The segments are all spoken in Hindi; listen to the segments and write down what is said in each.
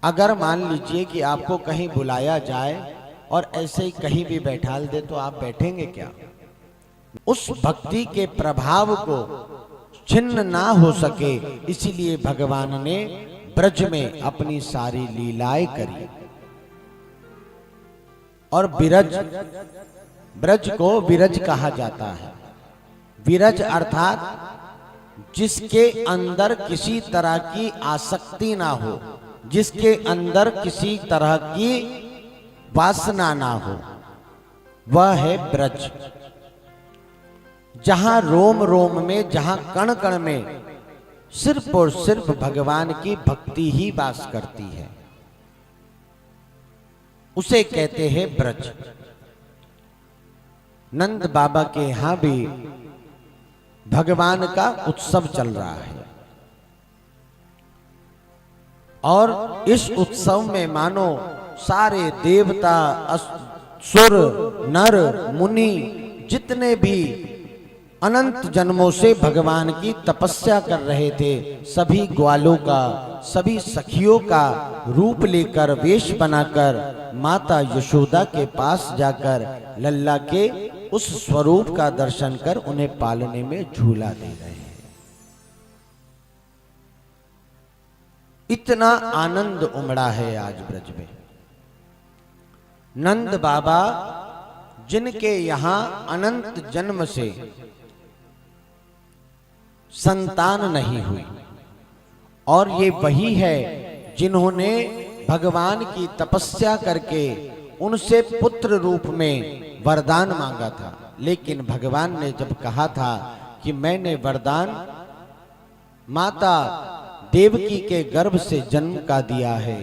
अगर मान लीजिए कि आपको कहीं बुलाया जाए और ऐसे ही कहीं भी बैठाल दे तो आप बैठेंगे क्या? उस भक्ति के प्रभाव को छिन्न ना हो सके, इसीलिए भगवान ने ब्रज में अपनी सारी लीलाएं करी। और विरज, ब्रज को विरज कहा जाता है। विरज अर्थात जिसके अंदर किसी तरह की आसक्ति ना हो, जिसके अंदर किसी तरह की वासना ना हो, वह है ब्रज। जहां रोम रोम में, जहां कण कण में सिर्फ और सिर्फ भगवान की भक्ति ही वास करती है, उसे कहते हैं ब्रज। नंद बाबा के यहां भी भगवान का उत्सव चल रहा है और इस उत्सव में मानो सारे देवता, असुर, नर, मुनि, जितने भी अनंत जन्मों से भगवान की तपस्या कर रहे थे, सभी ग्वालों का, सभी सखियों का रूप लेकर, वेश बनाकर माता यशोदा के पास जाकर लल्ला के उस स्वरूप का दर्शन कर उन्हें पालने में झूला दे रहे हैं। इतना आनंद उमड़ा है आज ब्रज में। नंद बाबा जिनके यहां अनंत जन्म से संतान नहीं हुई, और ये वही है जिन्होंने भगवान की तपस्या करके उनसे पुत्र रूप में वरदान मांगा था। लेकिन भगवान ने जब कहा था कि मैंने वरदान माता देवकी के गर्भ से जन्म का दिया है,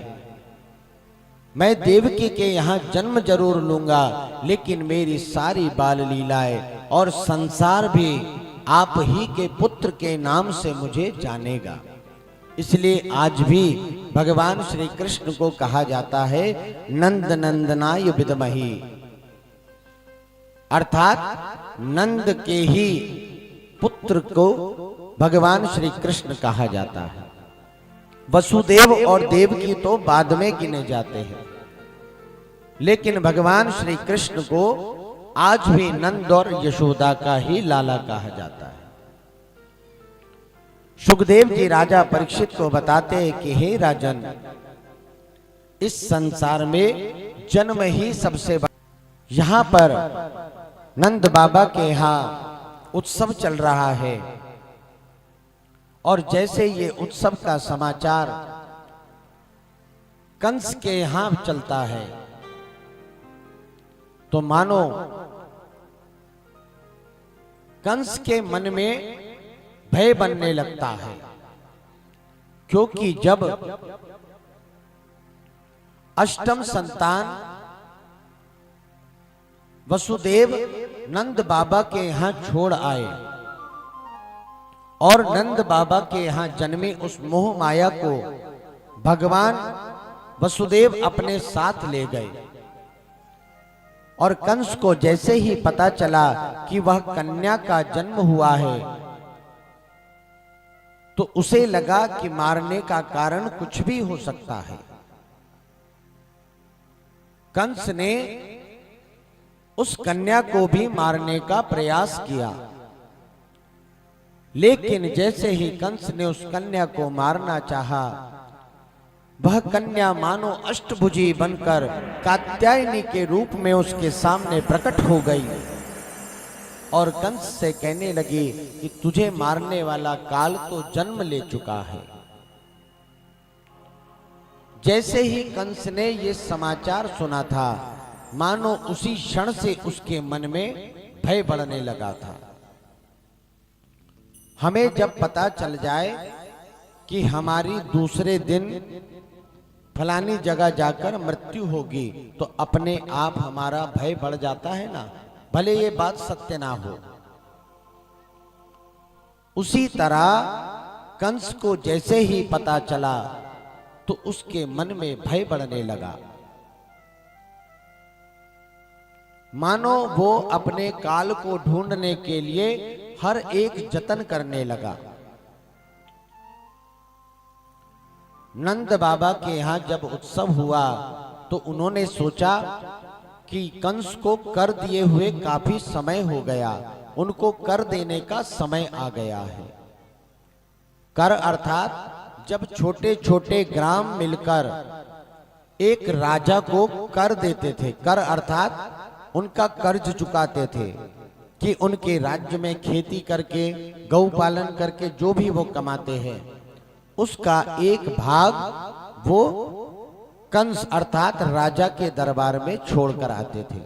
मैं देवकी के यहाँ जन्म जरूर लूंगा, लेकिन मेरी सारी बाल लीलाएं और संसार भी आप ही के पुत्र के नाम से मुझे जानेगा। इसलिए आज भी भगवान श्री कृष्ण को कहा जाता है नंद नंदनाय विद्महि, अर्थात नंद के ही पुत्र को भगवान श्री कृष्ण कहा जाता है। वसुदेव और देवकी तो बाद में गिने जाते हैं, लेकिन भगवान श्री कृष्ण को आज भी नंद और यशोदा का ही लाला कहा जाता है। सुखदेव जी राजा परीक्षित को बताते हैं कि हे राजन, इस संसार में जन्म ही सबसे बड़ा। यहां पर नंद बाबा के यहां उत्सव चल रहा है, और जैसे ये उत्सव का समाचार कंस के यहां चलता है तो मानो कंस के मन में भय बनने लगता है, क्योंकि जब अष्टम संतान वसुदेव नंद बाबा के यहां छोड़ आए और नंद बाबा के यहां जन्मे उस मोह माया को भगवान वसुदेव अपने साथ ले गए, और कंस को जैसे ही पता चला कि वह कन्या का जन्म हुआ है तो उसे लगा कि मारने का कारण कुछ भी हो सकता है। कंस ने उस कन्या को भी मारने का प्रयास किया, लेकिन जैसे ही कंस ने उस कन्या को मारना चाहा, वह कन्या मानो अष्टभुजी बनकर कात्यायनी के रूप में उसके सामने प्रकट हो गई और कंस से कहने लगी कि तुझे मारने वाला काल तो जन्म ले चुका है। जैसे ही कंस ने ये समाचार सुना था, मानो उसी क्षण से उसके मन में भय बढ़ने लगा था। हमें जब पता चल जाए कि हमारी दूसरे दिन फलानी जगह जाकर मृत्यु होगी तो अपने आप हमारा भय बढ़ जाता है ना, भले ये बात सत्य ना हो। उसी तरह कंस को जैसे ही पता चला तो उसके मन में भय बढ़ने लगा, मानो वो अपने काल को ढूंढने के लिए हर एक जतन करने लगा। नंद बाबा के यहाँ जब उत्सव हुआ तो उन्होंने सोचा कि कंस को कर दिए हुए काफी समय हो गया, उनको कर देने का समय आ गया है। कर अर्थात जब छोटे छोटे ग्राम मिलकर एक राजा को कर देते थे, कर अर्थात उनका कर्ज चुकाते थे कि उनके राज्य में खेती करके, गौ पालन करके जो भी वो कमाते हैं उसका एक भाग वो कंस अर्थात राजा के दरबार में छोड़कर आते थे।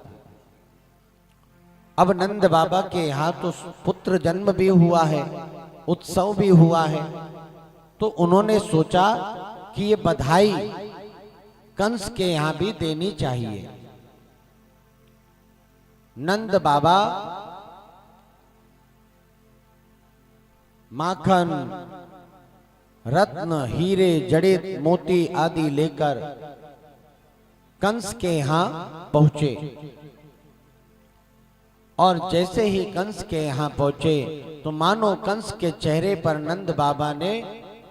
अब नंद बाबा के यहाँ तो पुत्र जन्म भी हुआ है, उत्सव भी हुआ है, तो उन्होंने सोचा कि ये बधाई कंस के यहाँ भी देनी चाहिए। नंद बाबा माखन, रत्न, हीरे जड़ित मोती आदि लेकर कंस के यहाँ पहुंचे और जैसे ही कंस के यहाँ पहुंचे तो मानो कंस के चेहरे पर नंद बाबा ने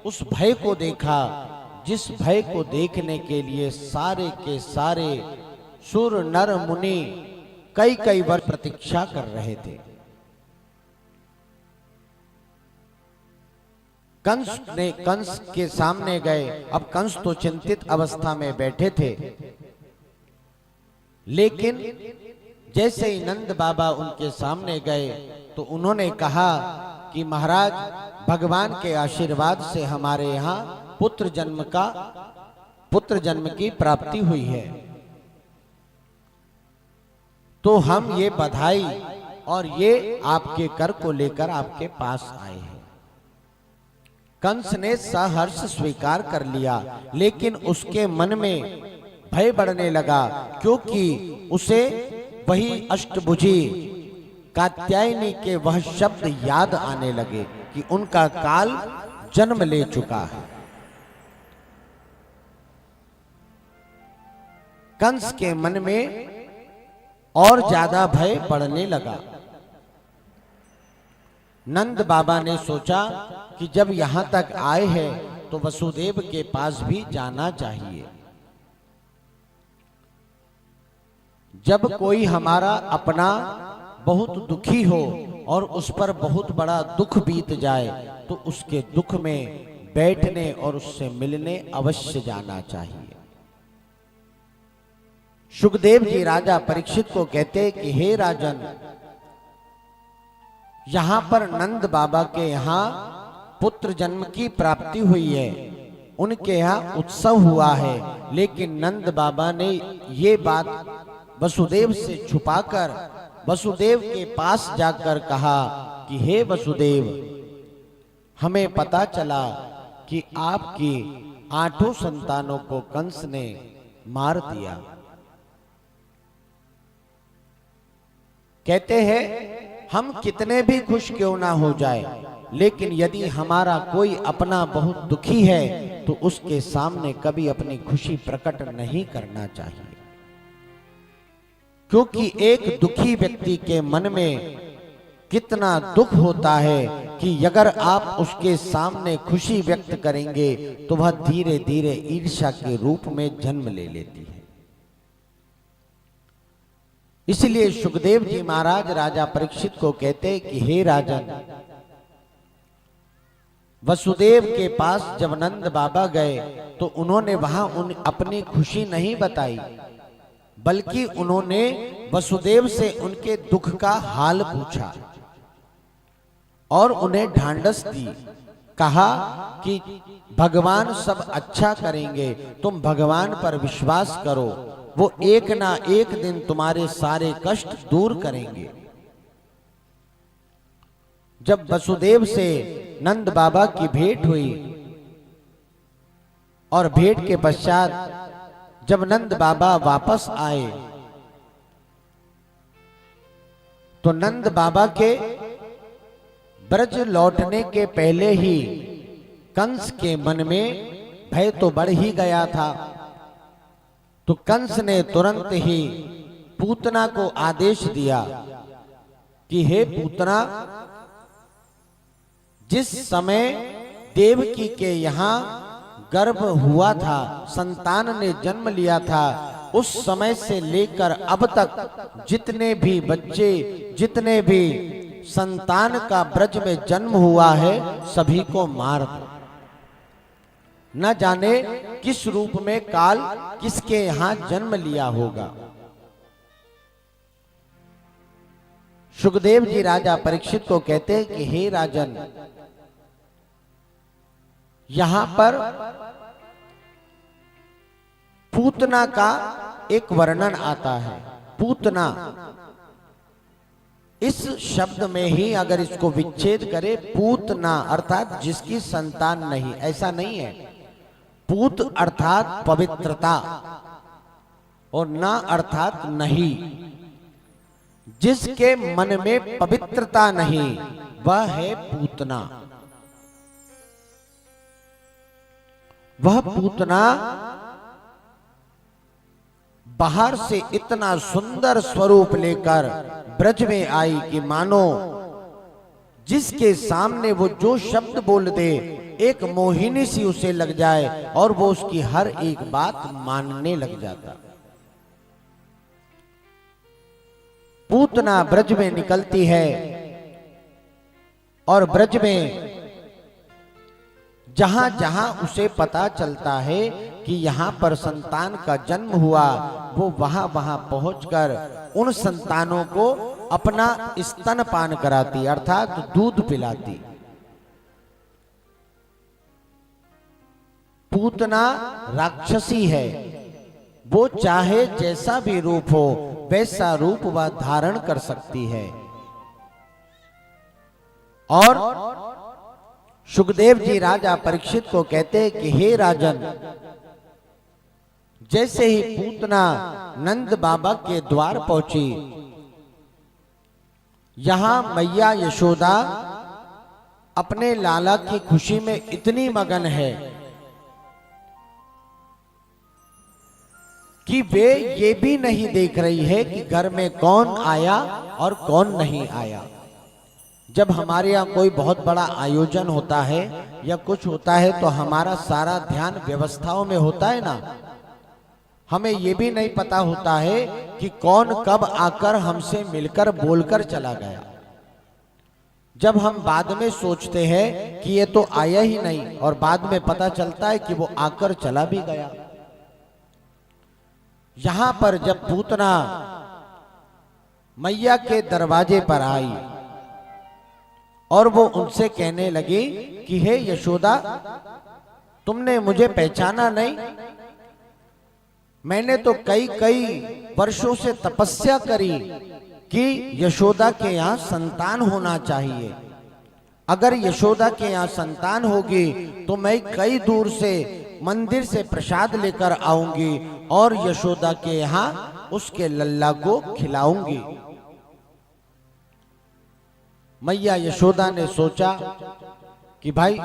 उस भय को देखा जिस भय को देखने के लिए सारे के सारे सुर नर मुनि कई कई वर्ष प्रतीक्षा कर रहे थे। कंस के सामने गए। अब कंस तो चिंतित अवस्था में बैठे थे, लेकिन जैसे ही नंद बाबा उनके सामने गए तो उन्होंने कहा कि महाराज, भगवान के आशीर्वाद से हमारे यहाँ पुत्र जन्म की प्राप्ति हुई है, तो हम ये बधाई और ये आपके कर को लेकर आपके पास आए हैं। कंस ने सहर्ष स्वीकार कर लिया, लेकिन उसके मन में भय बढ़ने लगा, क्योंकि उसे वही अष्टभुजी कात्यायनी के वह शब्द याद आने लगे कि उनका काल जन्म ले चुका है। कंस के मन में और ज्यादा भय बढ़ने लगा। नंद बाबा ने सोचा कि जब यहां तक आए हैं तो वसुदेव के पास भी जाना चाहिए। जब कोई हमारा अपना बहुत दुखी हो और उस पर बहुत बड़ा दुख बीत जाए तो उसके दुख में बैठने और उससे मिलने अवश्य जाना चाहिए। सुखदेव जी राजा परीक्षित को कहते कि हे राजन, यहां पर नंद बाबा के यहाँ पुत्र जन्म की प्राप्ति हुई है, उनके यहाँ उत्सव हुआ है, लेकिन नंद बाबा ने ये बात वसुदेव से छुपाकर वसुदेव के पास जाकर कहा कि हे वसुदेव, हमें पता चला कि आपकी 8 संतानों को कंस ने मार दिया। कहते हैं हम कितने भी खुश क्यों ना हो जाए, लेकिन यदि हमारा कोई अपना बहुत दुखी है तो उसके सामने कभी अपनी खुशी प्रकट नहीं करना चाहिए, क्योंकि एक दुखी व्यक्ति के मन में कितना दुख होता है कि अगर आप उसके सामने खुशी व्यक्त करेंगे तो वह धीरे धीरे ईर्ष्या के रूप में जन्म ले लेती है। इसलिए सुखदेव जी महाराज राजा परीक्षित को कहते कि हे राजन, वसुदेव के पास जब नंद बाबा गए तो उन्होंने वहां अपनी खुशी नहीं बताई, बल्कि उन्होंने वसुदेव से उनके दुख का हाल पूछा और उन्हें ढांढस दी। कहा कि भगवान सब अच्छा करेंगे, तुम भगवान पर विश्वास करो, वो एक ना एक दिन तुम्हारे सारे कष्ट दूर करेंगे। जब वसुदेव से नंद बाबा की भेंट हुई और भेंट के पश्चात जब नंद बाबा वापस आए तो नंद बाबा के ब्रज लौटने के पहले ही कंस के मन में भय तो बढ़ ही गया था। तो कंस ने तुरंत ही पूतना को आदेश दिया कि हे पूतना, जिस समय देवकी के यहाँ गर्भ हुआ था, संतान ने जन्म लिया था, उस समय से लेकर अब तक जितने भी बच्चे, जितने भी संतान का ब्रज में जन्म हुआ है, सभी को मार दो। न जाने किस रूप में काल किसके यहां जन्म लिया होगा। सुखदेव जी राजा परीक्षित को कहते हैं कि हे राजन, यहां पर पूतना का एक वर्णन आता है। पूतना इस शब्द में ही अगर इसको विच्छेद करे, पूतना अर्थात जिसकी संतान नहीं, ऐसा नहीं है। पूत अर्थात पवित्रता और ना अर्थात नहीं। जिसके मन में पवित्रता नहीं वह है पूतना। वह पूतना बाहर से इतना सुंदर स्वरूप लेकर ब्रज में आई कि मानो जिसके सामने वो जो शब्द बोल दे, एक मोहिनी सी उसे लग जाए और वो उसकी हर एक बात मानने लग जाता। पूतना ब्रज में निकलती है और ब्रज में जहां जहां उसे पता चलता है कि यहां पर संतान का जन्म हुआ, वो वहां वहां पहुंचकर उन संतानों को अपना स्तनपान कराती, अर्थात दूध पिलाती। पूतना राक्षसी है, वो चाहे जैसा भी रूप हो वैसा रूप वह धारण कर सकती है। और सुखदेव जी राजा परीक्षित को कहते हैं कि हे राजन, जैसे ही पूतना नंद बाबा के द्वार पहुंची, यहां मैया यशोदा अपने लाला की खुशी में इतनी मगन है कि वे ये भी नहीं देख रही है कि घर में कौन आया और कौन नहीं आया। जब हमारे यहाँ कोई बहुत बड़ा आयोजन होता है या कुछ होता है तो हमारा सारा ध्यान व्यवस्थाओं में होता है ना। हमें ये भी नहीं पता होता है कि कौन कब आकर हमसे मिलकर बोलकर चला गया। जब हम बाद में सोचते हैं कि ये तो आया ही नहीं, और बाद में पता चलता है कि वो आकर चला भी गया। यहां पर जब पूतना मैया के दरवाजे पर आई और वो उनसे कहने लगी कि हे यशोदा, तुमने मुझे पहचाना नहीं? मैंने तो कई कई वर्षों से तपस्या करी कि यशोदा के यहाँ संतान होना चाहिए। अगर यशोदा के यहाँ संतान होगी तो मैं कई दूर से मंदिर से प्रसाद लेकर आऊंगी और यशोदा के यहाँ उसके लल्ला को खिलाऊंगी। मैया यशोदा ने सोचा कि भाई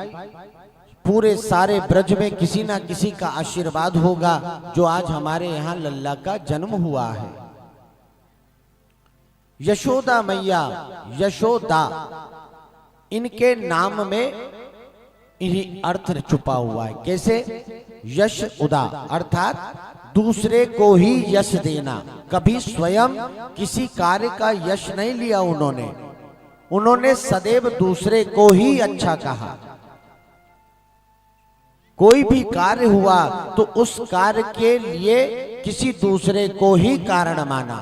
पूरे सारे ब्रज में किसी ना किसी का आशीर्वाद होगा जो आज हमारे यहाँ लल्ला का जन्म हुआ है। यशोदा मैया, यशोदा, इनके नाम में इन्हीं अर्थ छुपा हुआ है। कैसे? यश उदा अर्थात दूसरे को ही यश देना। कभी स्वयं किसी कार्य का यश नहीं लिया उन्होंने सदैव दूसरे को ही अच्छा कहा। कोई भी कार्य हुआ तो उस कार्य के लिए किसी दूसरे को ही कारण माना।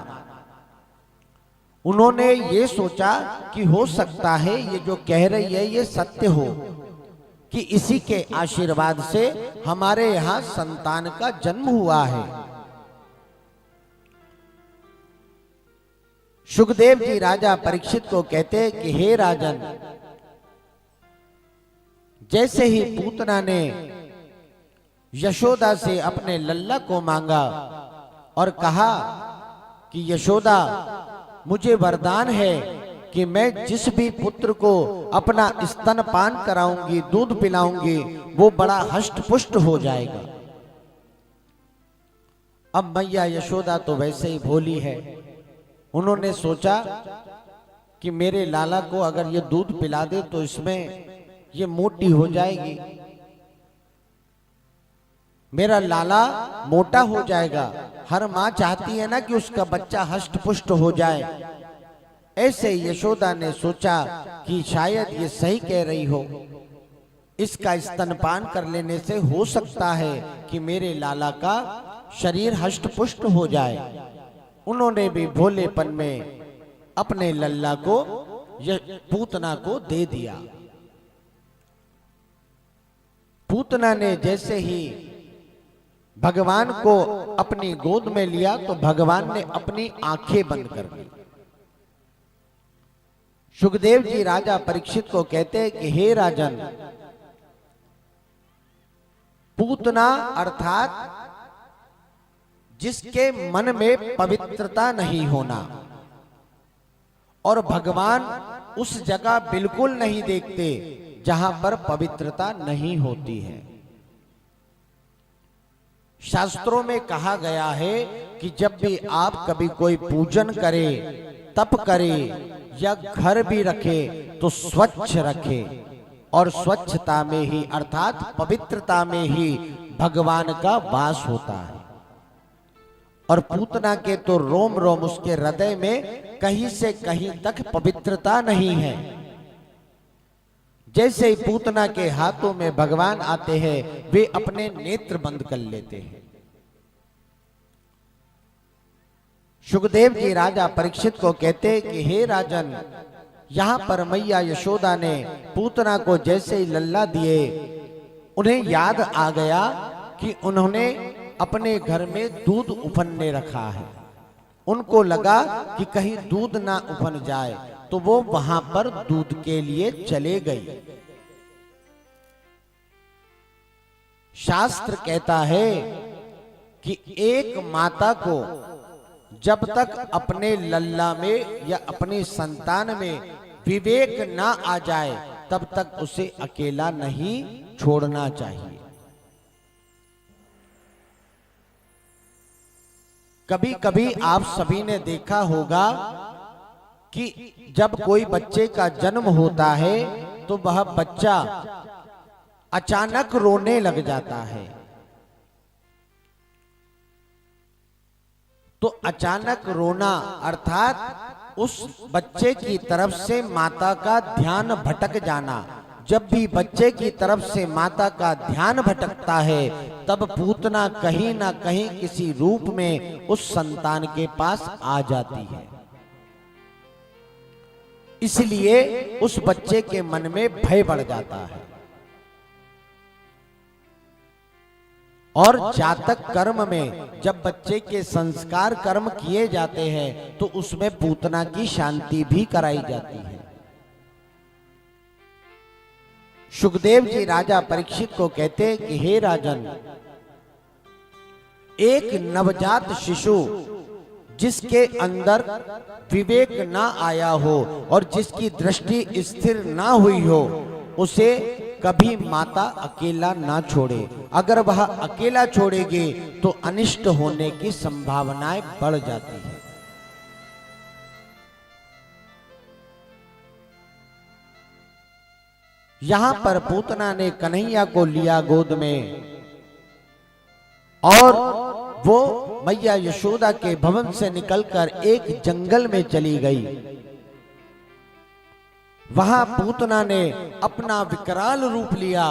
उन्होंने ये सोचा कि हो सकता है ये जो कह रही है ये सत्य हो, कि इसी के आशीर्वाद से हमारे यहां संतान का जन्म हुआ है। सुखदेव जी राजा परीक्षित को कहते हैं कि हे राजन, जैसे ही पूतना ने यशोदा से अपने लल्ला को मांगा और कहा कि यशोदा, मुझे वरदान है कि मैं जिस भी पुत्र को अपना स्तनपान कराऊंगी, दूध पिलाऊंगी, वो बड़ा हष्ट पुष्ट हो जाएगा। अब मैया यशोदा तो वैसे ही भोली है, उन्होंने सोचा कि मेरे लाला को अगर ये दूध पिला दे तो इसमें ये मोटी हो जाएगी। मेरा लाला मोटा हो जाएगा। हर माँ चाहती है ना कि उसका बच्चा हष्ट पुष्ट हो जाए। ऐसे यशोदा ने सोचा कि शायद ये सही कह रही हो, इसका स्तनपान कर लेने से हो सकता है कि मेरे लाला का शरीर हष्ट पुष्ट हो जाए। उन्होंने भी भोलेपन में अपने लल्ला को पूतना को दे दिया। पूतना ने जैसे ही भगवान को अपनी गोद में लिया तो भगवान ने अपनी आंखें बंद कर दी। सुखदेव जी राजा परीक्षित को कहते हैं कि हे राजन, पूतना अर्थात जिसके मन में पवित्रता नहीं होना, और भगवान उस जगह बिल्कुल नहीं देखते जहां पर पवित्रता नहीं होती है। शास्त्रों में कहा गया है कि जब भी आप कभी कोई पूजन करे, तप करे या घर भी रखे तो स्वच्छ रखे, और स्वच्छता में ही अर्थात पवित्रता में ही भगवान का वास होता है। और पूतना के तो रोम रोम उसके हृदय में कहीं से कहीं तक पवित्रता नहीं है। जैसे ही पूतना के हाथों में भगवान आते हैं वे अपने नेत्र बंद कर लेते हैं। सुखदेव जी राजा परीक्षित को कहते हैं कि हे राजन, यहां पर मैया यशोदा ने पूतना को जैसे ही लल्ला दिए, उन्हें याद आ गया कि उन्होंने अपने घर में दूध उफनने रखा है। उनको लगा कि कहीं दूध ना उफन जाए, तो वो वहां पर दूध के लिए चले गई। शास्त्र कहता है कि एक माता को जब तक अपने लल्ला में या अपनी संतान में विवेक ना आ जाए तब तक उसे अकेला नहीं छोड़ना चाहिए। कभी कभी आप सभी ने देखा होगा कि जब कोई बच्चे का जन्म होता है तो वह बच्चा अचानक रोने लग जाता है। तो अचानक रोना अर्थात उस बच्चे की तरफ से माता का ध्यान भटक जाना। जब भी बच्चे की तरफ से माता का ध्यान भटकता है तब पूतना कहीं ना कहीं किसी रूप में उस संतान के पास आ जाती है। इसलिए उस बच्चे के मन में भय बढ़ जाता है। और जातक कर्म में जब बच्चे के संस्कार कर्म किए जाते हैं तो उसमें पूतना की शांति भी कराई जाती है। सुखदेव जी राजा परीक्षित को कहते हैं कि हे राजन, एक नवजात शिशु जिसके अंदर विवेक ना आया हो और जिसकी दृष्टि स्थिर ना हुई हो, उसे कभी माता अकेला ना छोड़े। अगर वह अकेला छोड़ेगी तो अनिष्ट होने की संभावनाएं बढ़ जाती है। यहां पर पूतना ने कन्हैया को लिया गोद में और वो मैया यशोदा के भवन से निकलकर एक जंगल में चली गई। वहां पूतना ने अपना विकराल रूप लिया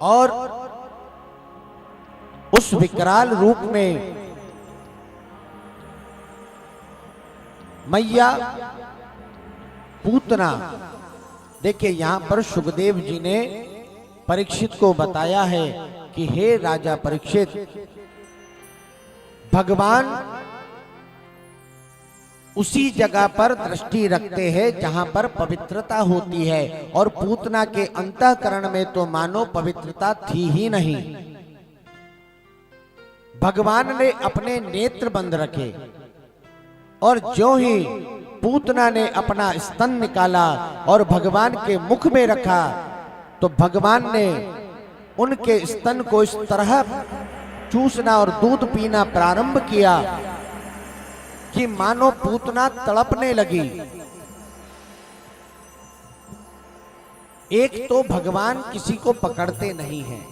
और उस विकराल रूप में मैया पूतना, देखिए यहां पर सुखदेव जी ने परीक्षित को बताया है कि हे राजा परीक्षित, भगवान उसी जगह पर दृष्टि रखते हैं जहां पर पवित्रता होती है, और पूतना के अंतःकरण में तो मानो पवित्रता थी ही नहीं। भगवान ने अपने नेत्र बंद रखे और जो ही पूतना ने अपना स्तन निकाला और भगवान के मुख में रखा तो भगवान ने उनके स्तन को इस तरह चूसना और दूध पीना प्रारंभ किया कि मानो पूतना तड़पने लगी। एक तो भगवान किसी को पकड़ते नहीं हैं,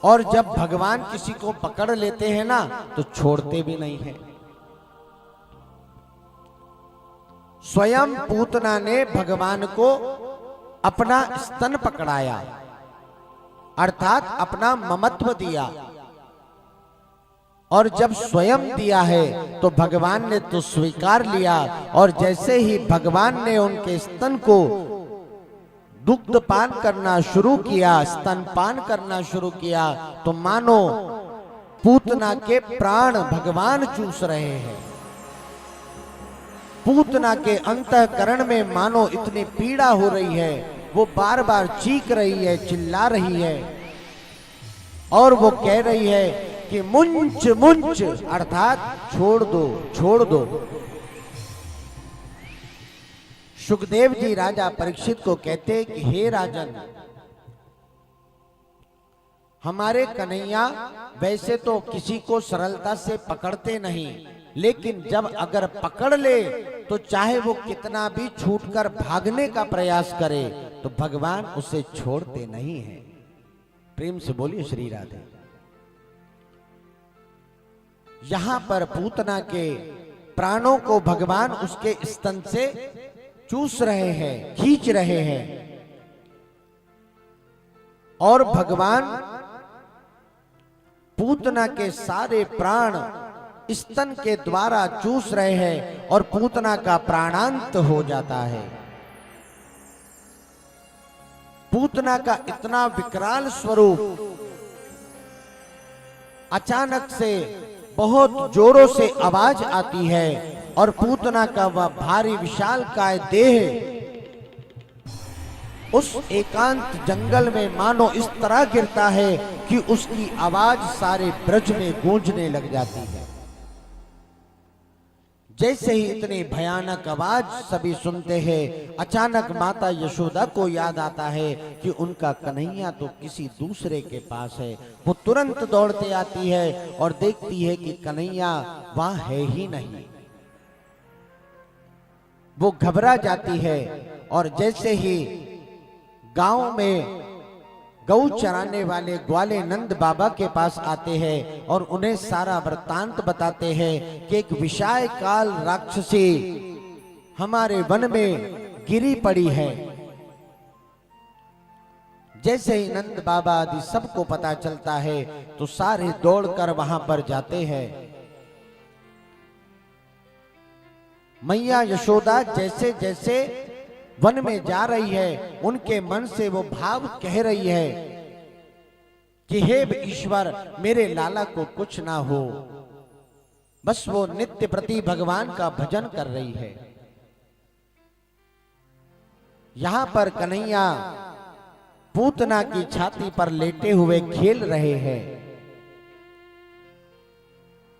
और जब भगवान किसी को पकड़ लेते हैं ना तो छोड़ते भी नहीं हैं। स्वयं पूतना ने भगवान को अपना स्तन पकड़ाया, अर्थात अपना ममत्व दिया, और जब स्वयं दिया है तो भगवान ने तो स्वीकार लिया। और जैसे ही भगवान ने उनके स्तन को दुग्ध पान करना शुरू किया, स्तनपान करना शुरू किया, तो मानो पूतना के प्राण भगवान चूस रहे हैं। पूतना के अंतःकरण में मानो इतनी पीड़ा हो रही है, वो बार बार चीख रही है, चिल्ला रही है, और वो कह रही है कि मुंच मुंच, अर्थात छोड़ दो छोड़ दो। सुखदेव जी राजा परीक्षित को कहते कि हे राजन, हमारे कन्हैया वैसे तो किसी को सरलता से पकड़ते नहीं, लेकिन जब अगर पकड़ ले तो चाहे वो कितना भी छूटकर भागने का प्रयास करे तो भगवान उसे छोड़ते नहीं हैं। प्रेम से बोलिए श्री राधे। यहां पर पूतना के प्राणों को भगवान उसके स्तन से चूस रहे हैं, खींच रहे हैं, और भगवान पूतना के सारे प्राण स्तन के द्वारा चूस रहे हैं, और पूतना का प्राणांत हो जाता है। पूतना का इतना विकराल स्वरूप, अचानक से बहुत जोरों से आवाज आती है, और पूतना का वह भारी विशालकाय देह उस एकांत जंगल में मानो इस तरह गिरता है कि उसकी आवाज सारे ब्रज में गूंजने लग जाती है। जैसे ही इतनी भयानक आवाज सभी सुनते हैं, अचानक माता यशोदा को याद आता है कि उनका कन्हैया तो किसी दूसरे के पास है। वो तुरंत दौड़ते आती है और देखती है कि कन्हैया वहां है ही नहीं। वो घबरा जाती है, और जैसे ही गांव में गौ चराने वाले ग्वाले नंद बाबा के पास आते हैं और उन्हें सारा वृत्तांत बताते हैं कि एक विशाल काल राक्षसी हमारे वन में गिरी पड़ी है। जैसे ही नंद बाबा आदि सबको पता चलता है तो सारे दौड़कर वहां पर जाते हैं। मैया यशोदा जैसे जैसे वन में जा रही है, उनके मन से वो भाव कह रही है कि हे ईश्वर, मेरे लाला को कुछ ना हो। बस वो नित्य प्रति भगवान का भजन कर रही है। यहां पर कन्हैया पूतना की छाती पर लेटे हुए खेल रहे हैं,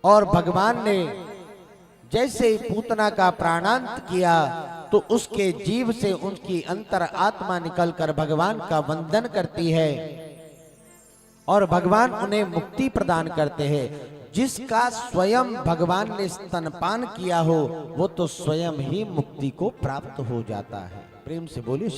और भगवान ने जैसे ही पूतना का प्राणांत किया तो उसके जीव से उनकी अंतर आत्मा निकलकर भगवान का वंदन करती है, और भगवान उन्हें मुक्ति प्रदान करते हैं। जिसका स्वयं भगवान ने स्तनपान किया हो वो तो स्वयं ही मुक्ति को प्राप्त हो जाता है। प्रेम से बोलिए।